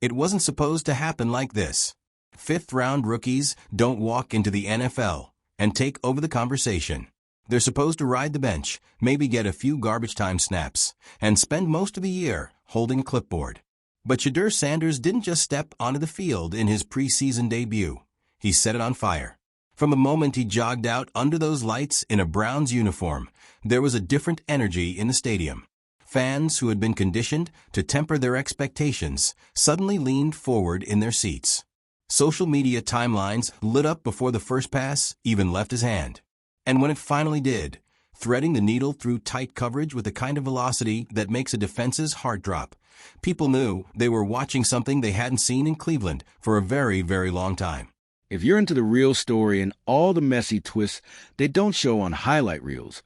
It wasn't supposed to happen like this. Fifth-round rookies don't walk into the NFL and take over the conversation. They're supposed to ride the bench, maybe get a few garbage time snaps, and spend most of the year holding a clipboard. But Shedeur Sanders didn't just step onto the field in his preseason debut. He set it on fire. From the moment he jogged out under those lights in a Browns uniform, there was a different energy in the stadium. Fans who had been conditioned to temper their expectations suddenly leaned forward in their seats. Social media timelines lit up before the first pass even left his hand. And when it finally did, threading the needle through tight coverage with the kind of velocity that makes a defense's heart drop, people knew they were watching something they hadn't seen in Cleveland for a very, very long time. If you're into the real story and all the messy twists they don't show on highlight reels,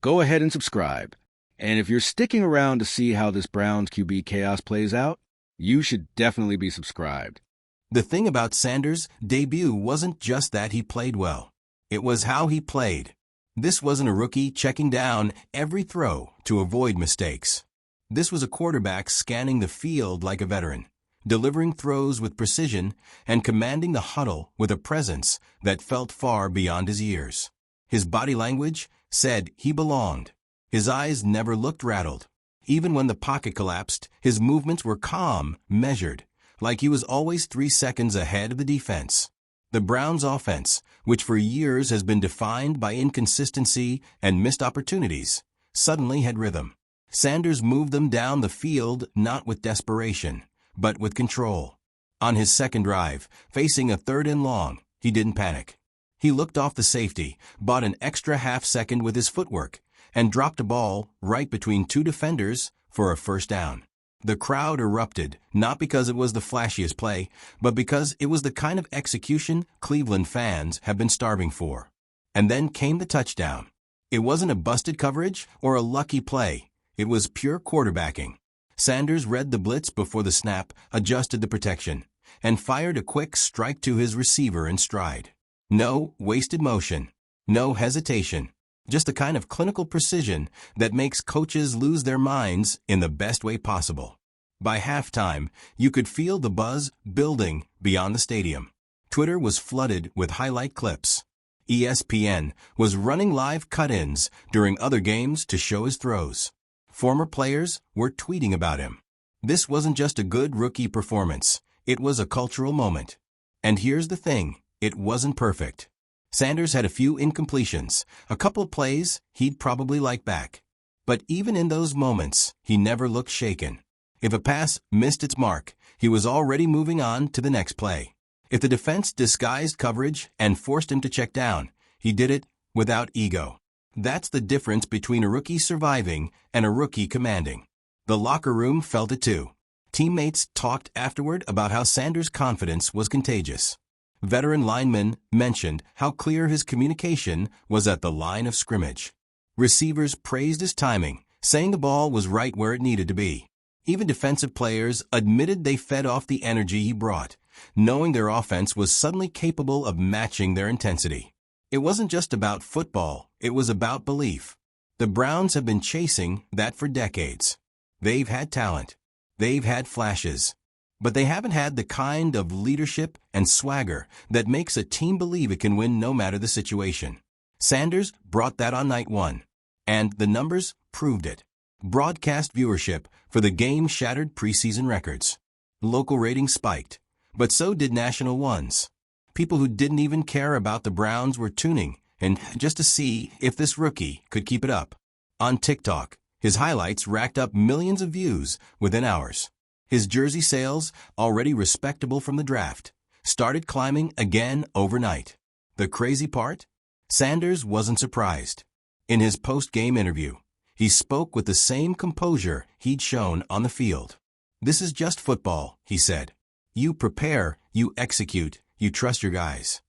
go ahead and subscribe. And if you're sticking around to see how this Browns QB chaos plays out, you should definitely be subscribed. The thing about Sanders' debut wasn't just that he played well. It was how he played. This wasn't a rookie checking down every throw to avoid mistakes. This was a quarterback scanning the field like a veteran, delivering throws with precision and commanding the huddle with a presence that felt far beyond his years. His body language said he belonged. His eyes never looked rattled. Even when the pocket collapsed, his movements were calm, measured, like he was always 3 seconds ahead of the defense. The Browns' offense, which for years has been defined by inconsistency and missed opportunities, suddenly had rhythm. Sanders moved them down the field not with desperation, but with control. On his second drive, facing a 3rd and long, he didn't panic. He looked off the safety, bought an extra half-second with his footwork, and dropped a ball right between 2 defenders for a first down. The crowd erupted, not because it was the flashiest play, but because it was the kind of execution Cleveland fans have been starving for. And then came the touchdown. It wasn't a busted coverage or a lucky play. It was pure quarterbacking. Sanders read the blitz before the snap, adjusted the protection, and fired a quick strike to his receiver in stride. No wasted motion, no hesitation. Just the kind of clinical precision that makes coaches lose their minds in the best way possible. By halftime, you could feel the buzz building beyond the stadium. Twitter was flooded with highlight clips. ESPN was running live cut-ins during other games to show his throws. Former players were tweeting about him. This wasn't just a good rookie performance. It was a cultural moment. And here's the thing, it wasn't perfect. Sanders had a few incompletions, a couple of plays he'd probably like back. But even in those moments, he never looked shaken. If a pass missed its mark, he was already moving on to the next play. If the defense disguised coverage and forced him to check down, he did it without ego. That's the difference between a rookie surviving and a rookie commanding. The locker room felt it too. Teammates talked afterward about how Sanders' confidence was contagious. Veteran linemen mentioned how clear his communication was at the line of scrimmage. Receivers praised his timing, saying the ball was right where it needed to be. Even defensive players admitted they fed off the energy he brought, knowing their offense was suddenly capable of matching their intensity. It wasn't just about football, it was about belief. The Browns have been chasing that for decades. They've had talent. They've had flashes. But they haven't had the kind of leadership and swagger that makes a team believe it can win no matter the situation. Sanders brought that on night one, and the numbers proved it. Broadcast viewership for the game shattered preseason records. Local ratings spiked, but so did national ones. People who didn't even care about the Browns were tuning in just to see if this rookie could keep it up. On TikTok, his highlights racked up millions of views within hours. His jersey sales, already respectable from the draft, started climbing again overnight. The crazy part? Sanders wasn't surprised. In his post-game interview, he spoke with the same composure he'd shown on the field. "This is just football," he said. "You prepare, you execute, you trust your guys.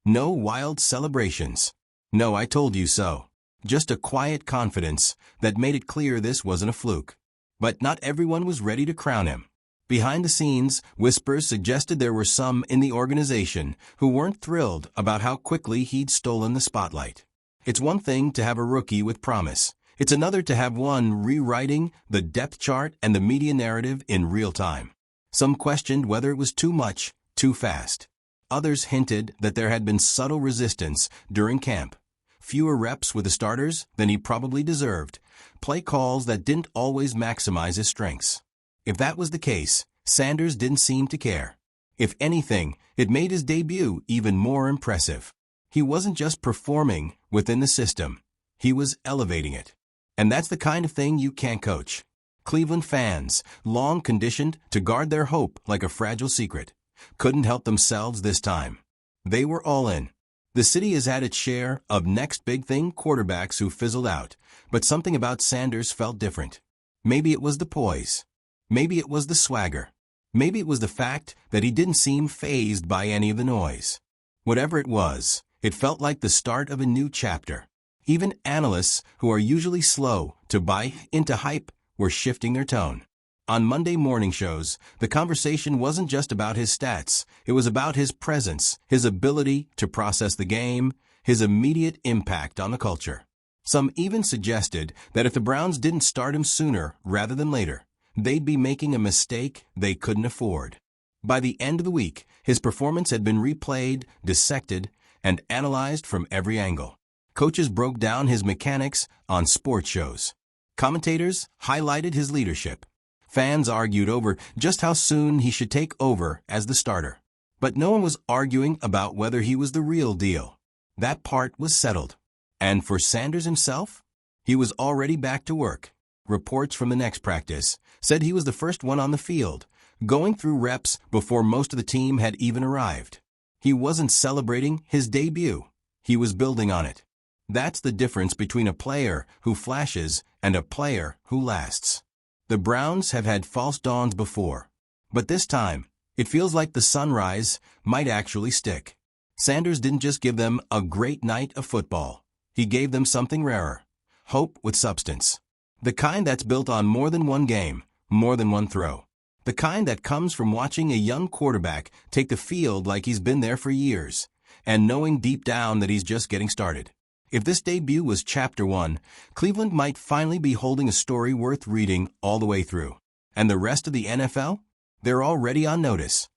No wild celebrations. No, I told you so. Just a quiet confidence that made it clear this wasn't a fluke." But not everyone was ready to crown him. Behind the scenes, whispers suggested there were some in the organization who weren't thrilled about how quickly he'd stolen the spotlight. It's one thing to have a rookie with promise. It's another to have one rewriting the depth chart and the media narrative in real time. Some questioned whether it was too much, too fast. Others hinted that there had been subtle resistance during camp. Fewer reps with the starters than he probably deserved. Play calls that didn't always maximize his strengths. If that was the case, Sanders didn't seem to care. If anything, it made his debut even more impressive. He wasn't just performing within the system. He was elevating it. And that's the kind of thing you can't coach. Cleveland fans, long conditioned to guard their hope like a fragile secret, couldn't help themselves this time. They were all in. The city has had its share of next big thing quarterbacks who fizzled out, but something about Sanders felt different. Maybe it was the poise. Maybe it was the swagger. Maybe it was the fact that he didn't seem fazed by any of the noise. Whatever it was, it felt like the start of a new chapter. Even analysts, who are usually slow to buy into hype, were shifting their tone. On Monday morning shows, the conversation wasn't just about his stats. It was about his presence, his ability to process the game, his immediate impact on the culture. Some even suggested that if the Browns didn't start him sooner rather than later, they'd be making a mistake they couldn't afford. By the end of the week, his performance had been replayed, dissected, and analyzed from every angle. Coaches broke down his mechanics on sports shows. Commentators highlighted his leadership. Fans argued over just how soon he should take over as the starter. But no one was arguing about whether he was the real deal. That part was settled. And for Sanders himself, he was already back to work. Reports from the next practice said he was the first one on the field, going through reps before most of the team had even arrived. He wasn't celebrating his debut. He was building on it. That's the difference between a player who flashes and a player who lasts. The Browns have had false dawns before, but this time, it feels like the sunrise might actually stick. Sanders didn't just give them a great night of football. He gave them something rarer, hope with substance. The kind that's built on more than one game, more than one throw. The kind that comes from watching a young quarterback take the field like he's been there for years, and knowing deep down that he's just getting started. If this debut was Chapter 1, Cleveland might finally be holding a story worth reading all the way through. And the rest of the NFL? They're already on notice.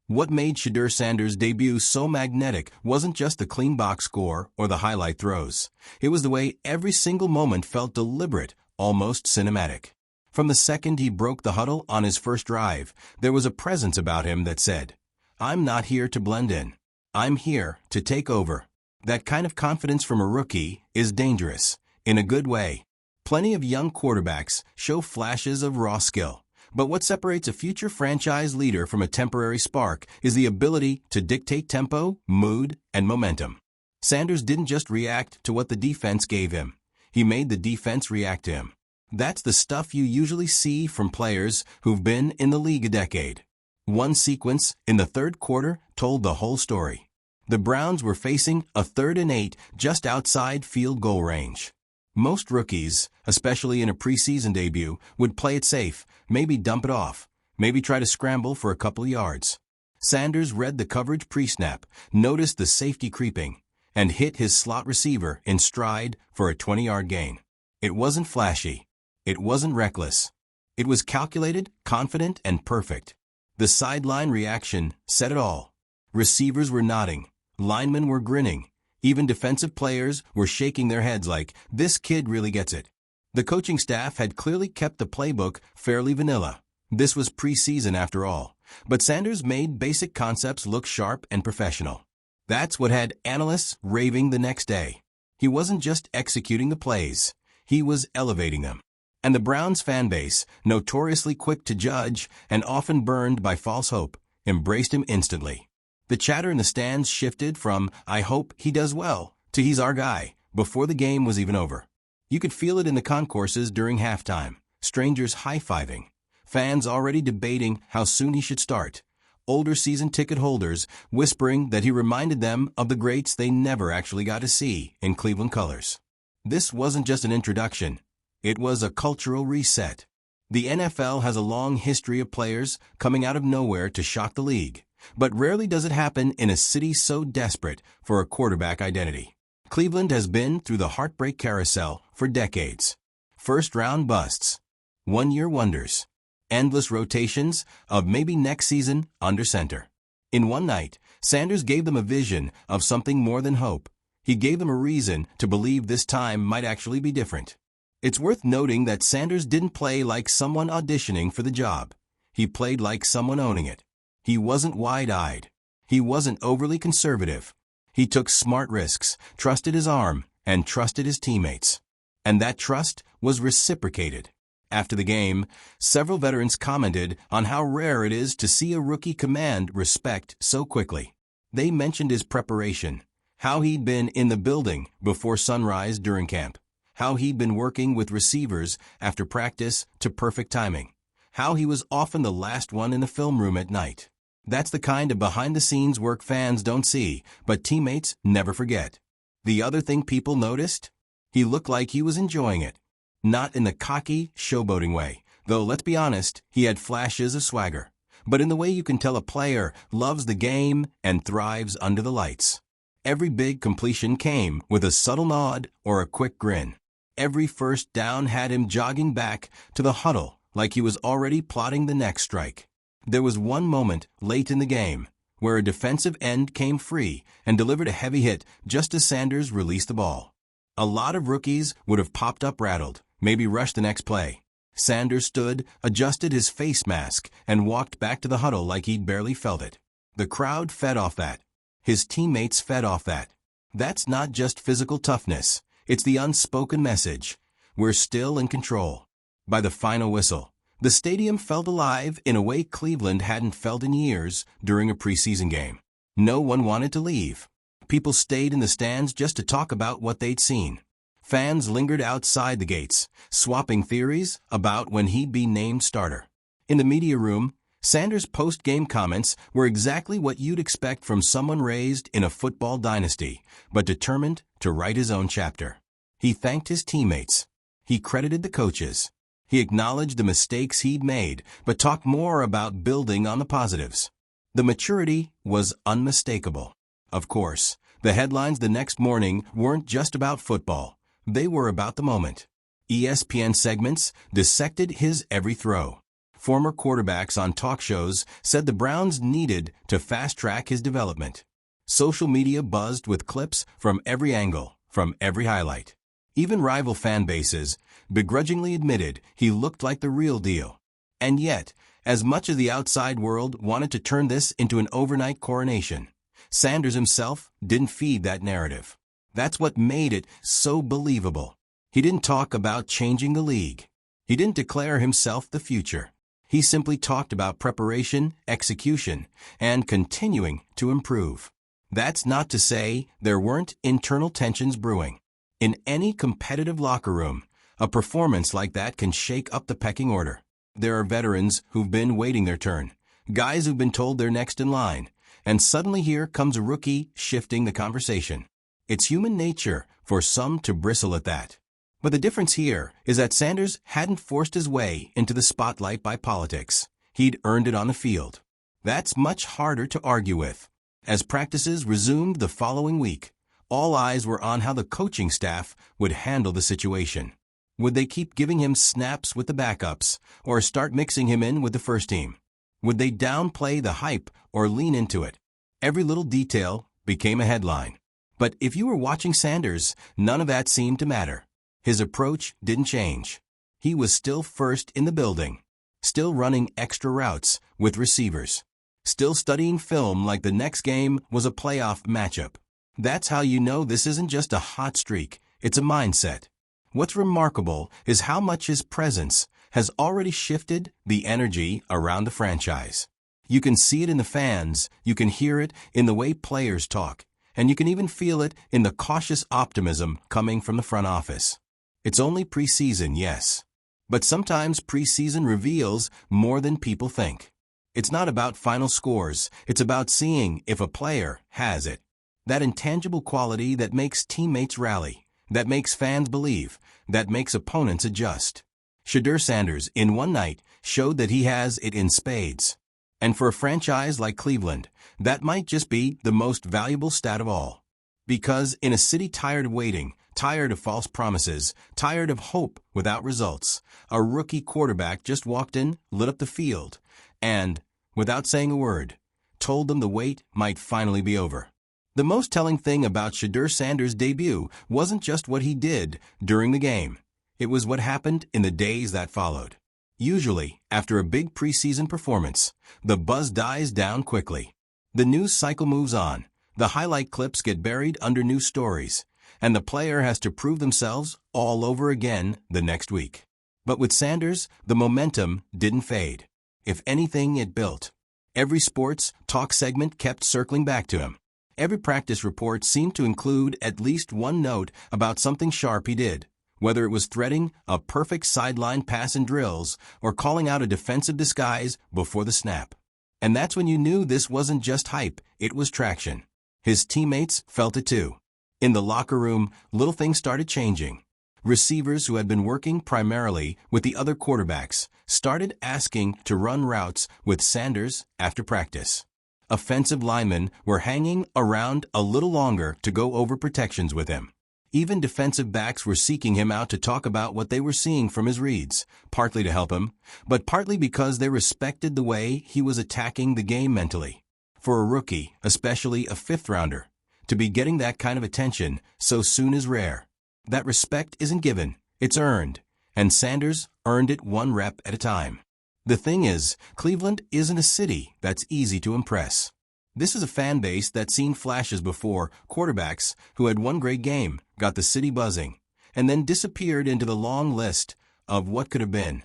What made Shedeur Sanders' debut so magnetic wasn't just the clean box score or the highlight throws. It was the way every single moment felt deliberate, almost cinematic. From the second he broke the huddle on his first drive, there was a presence about him that said, "I'm not here to blend in. I'm here to take over." That kind of confidence from a rookie is dangerous, in a good way. Plenty of young quarterbacks show flashes of raw skill, but what separates a future franchise leader from a temporary spark is the ability to dictate tempo, mood, and momentum. Sanders didn't just react to what the defense gave him. He made the defense react to him. That's the stuff you usually see from players who've been in the league a decade. One sequence in the third quarter told the whole story. The Browns were facing a 3rd and 8 just outside field goal range. Most rookies, especially in a preseason debut, would play it safe, maybe dump it off, maybe try to scramble for a couple of yards. Sanders read the coverage pre-snap, noticed the safety creeping, and hit his slot receiver in stride for a 20-yard gain. It wasn't flashy. It wasn't reckless. It was calculated, confident, and perfect. The sideline reaction said it all. Receivers were nodding. Linemen were grinning. Even defensive players were shaking their heads like, "This kid really gets it." The coaching staff had clearly kept the playbook fairly vanilla. This was preseason after all. But Sanders made basic concepts look sharp and professional. That's what had analysts raving the next day. He wasn't just executing the plays. He was elevating them. And the Browns fan base, notoriously quick to judge and often burned by false hope, embraced him instantly. The chatter in the stands shifted from, "I hope he does well," to "He's our guy," before the game was even over. You could feel it in the concourses during halftime, strangers high-fiving, fans already debating how soon he should start, older season ticket holders whispering that he reminded them of the greats they never actually got to see in Cleveland colors. This wasn't just an introduction. It was a cultural reset. The NFL has a long history of players coming out of nowhere to shock the league. But rarely does it happen in a city so desperate for a quarterback identity. Cleveland has been through the heartbreak carousel for decades. First-round busts, one-year wonders, endless rotations of maybe next season under center. In one night, Sanders gave them a vision of something more than hope. He gave them a reason to believe this time might actually be different. It's worth noting that Sanders didn't play like someone auditioning for the job. He played like someone owning it. He wasn't wide-eyed. He wasn't overly conservative. He took smart risks, trusted his arm, and trusted his teammates. And that trust was reciprocated. After the game, several veterans commented on how rare it is to see a rookie command respect so quickly. They mentioned his preparation, how he'd been in the building before sunrise during camp, how he'd been working with receivers after practice to perfect timing, how he was often the last one in the film room at night. That's the kind of behind-the-scenes work fans don't see, but teammates never forget. The other thing people noticed? He looked like he was enjoying it. Not in the cocky, showboating way, though let's be honest, he had flashes of swagger, but in the way you can tell a player loves the game and thrives under the lights. Every big completion came with a subtle nod or a quick grin. Every first down had him jogging back to the huddle like he was already plotting the next strike. There was one moment late in the game where a defensive end came free and delivered a heavy hit just as Sanders released the ball. A lot of rookies would have popped up rattled, maybe rushed the next play. Sanders stood, adjusted his face mask, and walked back to the huddle like he'd barely felt it. The crowd fed off that. His teammates fed off that. That's not just physical toughness. It's the unspoken message. We're still in control. By the final whistle, the stadium felt alive in a way Cleveland hadn't felt in years during a preseason game. No one wanted to leave. People stayed in the stands just to talk about what they'd seen. Fans lingered outside the gates, swapping theories about when he'd be named starter. In the media room, Sanders' post-game comments were exactly what you'd expect from someone raised in a football dynasty, but determined to write his own chapter. He thanked his teammates. He credited the coaches. He acknowledged the mistakes he'd made, but talked more about building on the positives. The maturity was unmistakable. Of course, the headlines the next morning weren't just about football. They were about the moment. ESPN segments dissected his every throw. Former quarterbacks on talk shows said the Browns needed to fast-track his development. Social media buzzed with clips from every angle, from every highlight. Even rival fan bases begrudgingly admitted he looked like the real deal. And yet, as much as the outside world wanted to turn this into an overnight coronation, Sanders himself didn't feed that narrative. That's what made it so believable. He didn't talk about changing the league. He didn't declare himself the future. He simply talked about preparation, execution, and continuing to improve. That's not to say there weren't internal tensions brewing. In any competitive locker room, a performance like that can shake up the pecking order. There are veterans who've been waiting their turn, guys who've been told they're next in line, and suddenly here comes a rookie shifting the conversation. It's human nature for some to bristle at that. But the difference here is that Sanders hadn't forced his way into the spotlight by politics. He'd earned it on the field. That's much harder to argue with. As practices resumed the following week, all eyes were on how the coaching staff would handle the situation. Would they keep giving him snaps with the backups, or start mixing him in with the first team? Would they downplay the hype or lean into it? Every little detail became a headline. But if you were watching Sanders, none of that seemed to matter. His approach didn't change. He was still first in the building, still running extra routes with receivers, still studying film like the next game was a playoff matchup. That's how you know this isn't just a hot streak, it's a mindset. What's remarkable is how much his presence has already shifted the energy around the franchise. You can see it in the fans, you can hear it in the way players talk, and you can even feel it in the cautious optimism coming from the front office. It's only preseason, yes. But sometimes preseason reveals more than people think. It's not about final scores, it's about seeing if a player has it. That intangible quality that makes teammates rally, that makes fans believe, that makes opponents adjust. Shedeur Sanders, in one night, showed that he has it in spades. And for a franchise like Cleveland, that might just be the most valuable stat of all. Because in a city tired of waiting, tired of false promises, tired of hope without results, a rookie quarterback just walked in, lit up the field, and, without saying a word, told them the wait might finally be over. The most telling thing about Shedeur Sanders' debut wasn't just what he did during the game. It was what happened in the days that followed. Usually, after a big preseason performance, the buzz dies down quickly. The news cycle moves on, the highlight clips get buried under new stories, and the player has to prove themselves all over again the next week. But with Sanders, the momentum didn't fade. If anything, it built. Every sports talk segment kept circling back to him. Every practice report seemed to include at least one note about something sharp he did, whether it was threading a perfect sideline pass in drills or calling out a defensive disguise before the snap. And that's when you knew this wasn't just hype, it was traction. His teammates felt it too. In the locker room, little things started changing. Receivers who had been working primarily with the other quarterbacks started asking to run routes with Sanders after practice. Offensive linemen were hanging around a little longer to go over protections with him. Even defensive backs were seeking him out to talk about what they were seeing from his reads, partly to help him, but partly because they respected the way he was attacking the game mentally. For a rookie, especially a fifth-rounder, to be getting that kind of attention so soon is rare. That respect isn't given, it's earned, and Sanders earned it one rep at a time. The thing is, Cleveland isn't a city that's easy to impress. This is a fan base that's seen flashes before, quarterbacks who had one great game, got the city buzzing, and then disappeared into the long list of what could have been.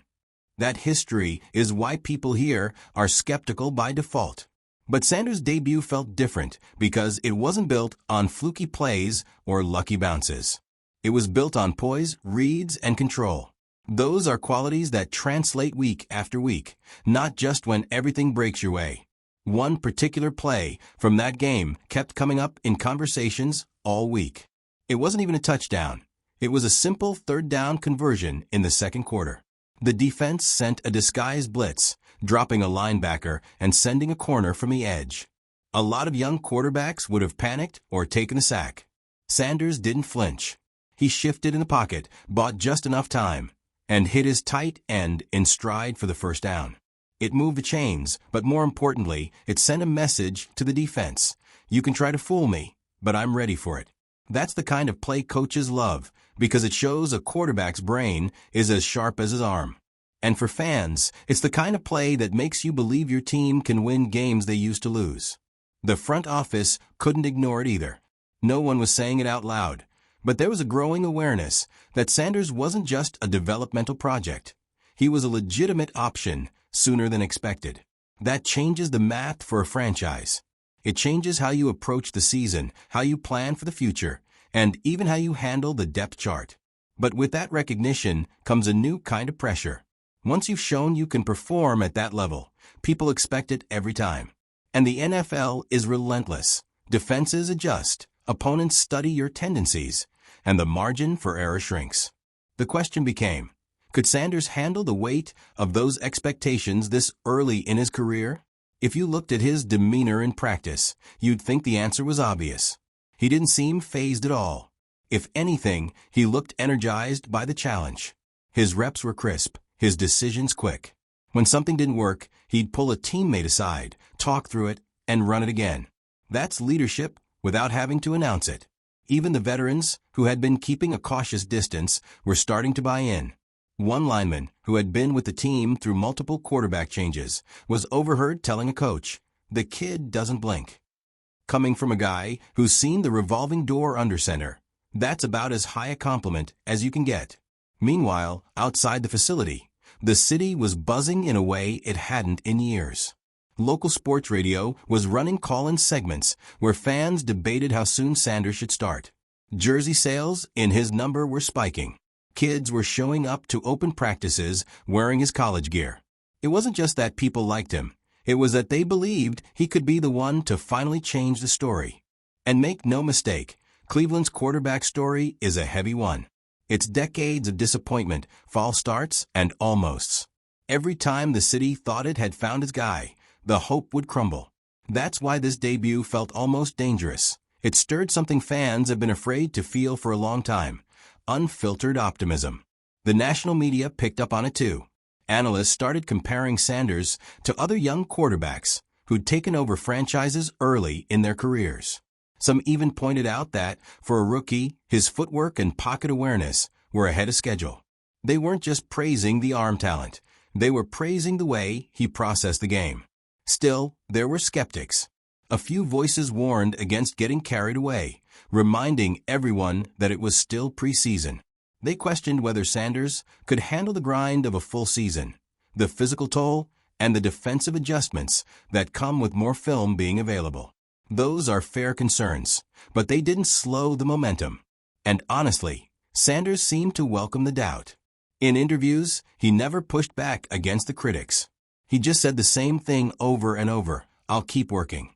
That history is why people here are skeptical by default. But Sanders' debut felt different because it wasn't built on fluky plays or lucky bounces. It was built on poise, reads, and control. Those are qualities that translate week after week, not just when everything breaks your way. One particular play from that game kept coming up in conversations all week. It wasn't even a touchdown. It was a simple third-down conversion in the second quarter. The defense sent a disguised blitz, dropping a linebacker and sending a corner from the edge. A lot of young quarterbacks would have panicked or taken a sack. Sanders didn't flinch. He shifted in the pocket, bought just enough time, and hit his tight end in stride for the first down. It moved the chains, but more importantly, it sent a message to the defense. You can try to fool me, but I'm ready for it. That's the kind of play coaches love, because it shows a quarterback's brain is as sharp as his arm. And for fans, it's the kind of play that makes you believe your team can win games they used to lose. The front office couldn't ignore it either. No one was saying it out loud, but there was a growing awareness that Sanders wasn't just a developmental project. He was a legitimate option sooner than expected. That changes the math for a franchise. It changes how you approach the season, how you plan for the future, and even how you handle the depth chart. But with that recognition comes a new kind of pressure. Once you've shown you can perform at that level, people expect it every time. And the NFL is relentless. Defenses adjust, opponents study your tendencies, and the margin for error shrinks. The question became, could Sanders handle the weight of those expectations this early in his career? If you looked at his demeanor in practice, you'd think the answer was obvious. He didn't seem fazed at all. If anything, he looked energized by the challenge. His reps were crisp, his decisions quick. When something didn't work, he'd pull a teammate aside, talk through it, and run it again. That's leadership without having to announce it. Even the veterans, who had been keeping a cautious distance, were starting to buy in. One lineman, who had been with the team through multiple quarterback changes, was overheard telling a coach, "The kid doesn't blink." Coming from a guy who's seen the revolving door under center, that's about as high a compliment as you can get. Meanwhile, outside the facility, the city was buzzing in a way it hadn't in years. Local sports radio was running call-in segments where fans debated how soon Sanders should start. Jersey sales in his number were spiking. Kids were showing up to open practices wearing his college gear. It wasn't just that people liked him. It was that they believed he could be the one to finally change the story. And make no mistake, Cleveland's quarterback story is a heavy one. It's decades of disappointment, false starts, and almosts. Every time the city thought it had found its guy, the hope would crumble. That's why this debut felt almost dangerous. It stirred something fans have been afraid to feel for a long time: unfiltered optimism. The national media picked up on it too. Analysts started comparing Sanders to other young quarterbacks who'd taken over franchises early in their careers. Some even pointed out that, for a rookie, his footwork and pocket awareness were ahead of schedule. They weren't just praising the arm talent, they were praising the way he processed the game. Still, there were skeptics. A few voices warned against getting carried away, reminding everyone that it was still preseason. They questioned whether Sanders could handle the grind of a full season, the physical toll, and the defensive adjustments that come with more film being available. Those are fair concerns, but they didn't slow the momentum. And honestly, Sanders seemed to welcome the doubt. In interviews, he never pushed back against the critics. He just said the same thing over and over: "I'll keep working."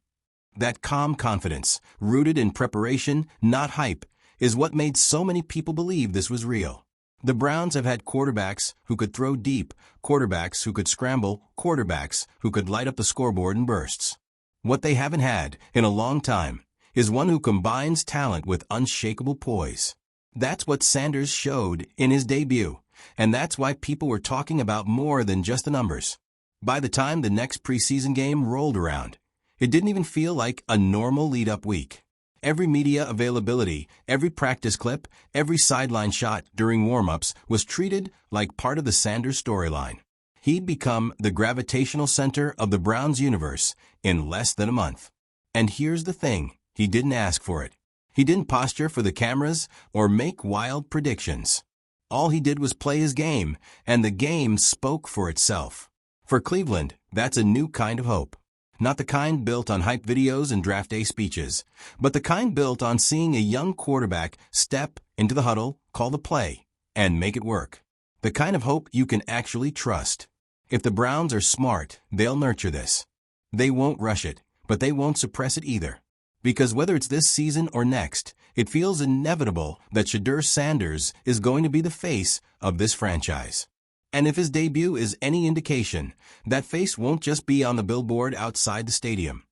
That calm confidence, rooted in preparation, not hype, is what made so many people believe this was real. The Browns have had quarterbacks who could throw deep, quarterbacks who could scramble, quarterbacks who could light up the scoreboard in bursts. What they haven't had in a long time is one who combines talent with unshakable poise. That's what Sanders showed in his debut, and that's why people were talking about more than just the numbers. By the time the next preseason game rolled around, it didn't even feel like a normal lead-up week. Every media availability, every practice clip, every sideline shot during warm-ups was treated like part of the Sanders storyline. He'd become the gravitational center of the Browns universe in less than a month. And here's the thing: he didn't ask for it. He didn't posture for the cameras or make wild predictions. All he did was play his game, and the game spoke for itself. For Cleveland, that's a new kind of hope. Not the kind built on hype videos and draft day speeches, but the kind built on seeing a young quarterback step into the huddle, call the play, and make it work. The kind of hope you can actually trust. If the Browns are smart, they'll nurture this. They won't rush it, but they won't suppress it either. Because whether it's this season or next, it feels inevitable that Shedeur Sanders is going to be the face of this franchise. And if his debut is any indication, that face won't just be on the billboard outside the stadium.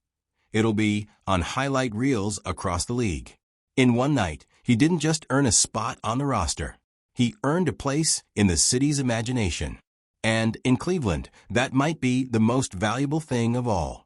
It'll be on highlight reels across the league. In one night, he didn't just earn a spot on the roster. He earned a place in the city's imagination. And in Cleveland, that might be the most valuable thing of all.